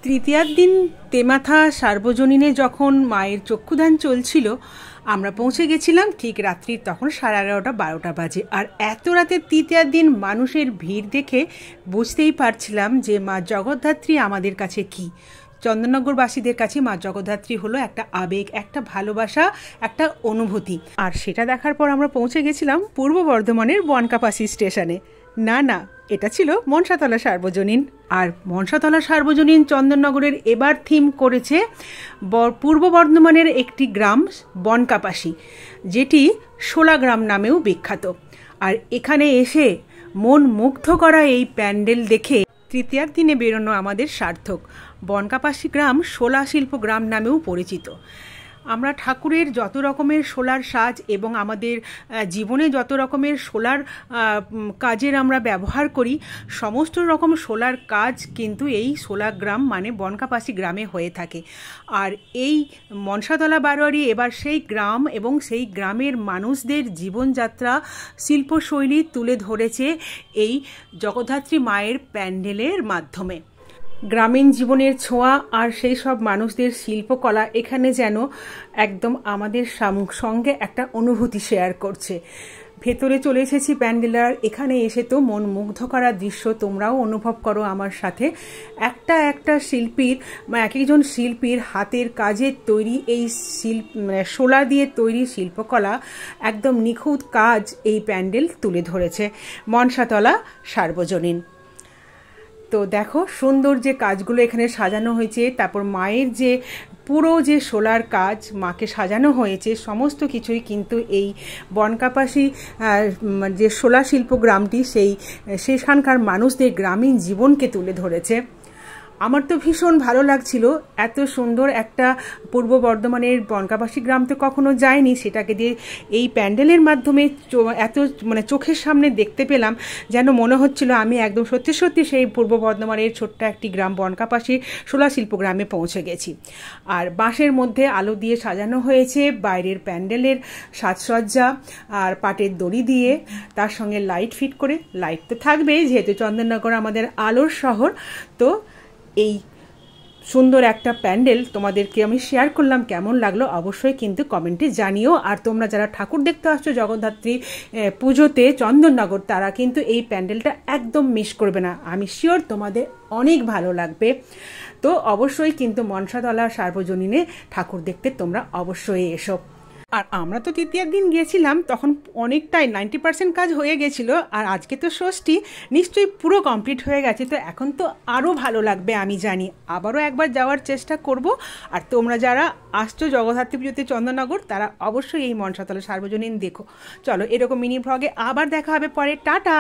তৃতীয়ার দিন তেমাথা সার্বজনীনে যখন মায়ের চক্ষুদান চলছিল, আমরা পৌঁছে গেছিলাম ঠিক রাত্রির তখন 11:30-12টা বাজে। আর এত রাতে তৃতীয়ার দিন মানুষের ভিড় দেখে বুঝতেই পারছিলাম যে মা জগদ্ধাত্রী আমাদের কাছে কি। চন্দননগরবাসীদের কাছে মা জগদ্ধাত্রী হলো একটা আবেগ, একটা ভালোবাসা, একটা অনুভূতি। আর সেটা দেখার পর আমরা পৌঁছে গেছিলাম পূর্ব বর্ধমানের বনকাপাসি স্টেশনে। না, এটা ছিল মনসাতলা সার্বজনীন। আর মনসাতলা সার্বজনীন চন্দননগরের এবার থিম করেছে পূর্ব বর্ধমানের একটি গ্রাম বনকাপাসি, যেটি শোলা গ্রাম নামেও বিখ্যাত। আর এখানে এসে মন মুগ্ধ করা এই প্যান্ডেল দেখে তৃতীয়ার দিনে বেরোনো আমাদের সার্থক। বনকাপাসি গ্রাম শোলা শিল্প গ্রাম নামেও পরিচিত। আমরা ঠাকুরের যত রকমের শোলার সাজ এবং আমাদের জীবনে যত রকমের শোলার কাজের আমরা ব্যবহার করি, সমস্ত রকম শোলার কাজ কিন্তু এই শোলা গ্রাম মানে বনকাপাসি গ্রামে হয়ে থাকে। আর এই মনসাতলা বারোয়ারি এবার সেই গ্রাম এবং সেই গ্রামের মানুষদের জীবনযাত্রা, শিল্পশৈলী তুলে ধরেছে এই জগদ্ধাত্রী মায়ের প্যান্ডেলের মাধ্যমে। গ্রামীণ জীবনের ছোঁয়া আর সেই সব মানুষদের শিল্পকলা এখানে যেন একদম আমাদের সঙ্গে একটা অনুভূতি শেয়ার করছে। ভেতরে চলে এসেছি প্যান্ডেলার। এখানে এসে তো মন মুগ্ধ করার দৃশ্য তোমরাও অনুভব করো আমার সাথে। একটা শিল্পীর এক একজন শিল্পীর হাতের কাজের তৈরি এই শোলা দিয়ে তৈরি শিল্পকলা, একদম নিখুঁত কাজ এই প্যান্ডেল তুলে ধরেছে মনসাতলা সার্বজনীন। তো দেখো সুন্দর যে কাজগুলো এখানে সাজানো হয়েছে, তারপর মায়ের যে পুরো যে শোলার কাজ মাকে সাজানো হয়েছে, সমস্ত কিছুই কিন্তু এই বনকাপাসি যে শোলা শিল্প গ্রামটি সেখানকার মানুষদের গ্রামীণ জীবনকে তুলে ধরেছে। আমার তো ভীষণ ভালো লাগছিল। এত সুন্দর একটা পূর্ব বর্ধমানের বনকাপাসি গ্রাম তো কখনো যায়নি, সেটাকে দিয়ে এই প্যান্ডেলের মাধ্যমে এত চোখের সামনে দেখতে পেলাম, যেন মনে হচ্ছিল আমি একদম সত্যি সেই পূর্ব বর্ধমানের ছোট্ট একটি গ্রাম বনকাপাসি শোলা শিল্প গ্রামে পৌঁছে গেছি। আর বাঁশের মধ্যে আলো দিয়ে সাজানো হয়েছে বাইরের প্যান্ডেলের সাজসজ্জা, আর পাটের দড়ি দিয়ে তার সঙ্গে লাইট ফিট করে। লাইট তো থাকবেই, যেহেতু চন্দননগর আমাদের আলোর শহর। তো এই সুন্দর একটা প্যান্ডেল তোমাদেরকে আমি শেয়ার করলাম। কেমন লাগলো অবশ্যই কিন্তু কমেন্টে জানিও। আর তোমরা যারা ঠাকুর দেখতে আসছো জগদ্ধাত্রী পুজোতে চন্দননগর, তারা কিন্তু এই প্যান্ডেলটা একদম মিস করবে না। আমি শিওর তোমাদের অনেক ভালো লাগবে। তো অবশ্যই কিন্তু মনসাতলা সার্বজনীনে ঠাকুর দেখতে তোমরা অবশ্যই এসো। আর আমরা তো তৃতীয়ার দিন গিয়েছিলাম, তখন অনেকটাই 90% কাজ হয়ে গেছিলো। আর আজকে তো ষষ্ঠী, নিশ্চয়ই পুরো কমপ্লিট হয়ে গেছে। তো এখন তো আরও ভালো লাগবে আমি জানি। আবারও একবার যাওয়ার চেষ্টা করব। আর তোমরা যারা আসছো জগদ্ধাত্রী পুজোতে চন্দননগর, তারা অবশ্যই এই মনসাতলা সার্বজনীন দেখো। চলো, এরকম মিনি ভ্লগে আবার দেখা হবে পরে। টাটা।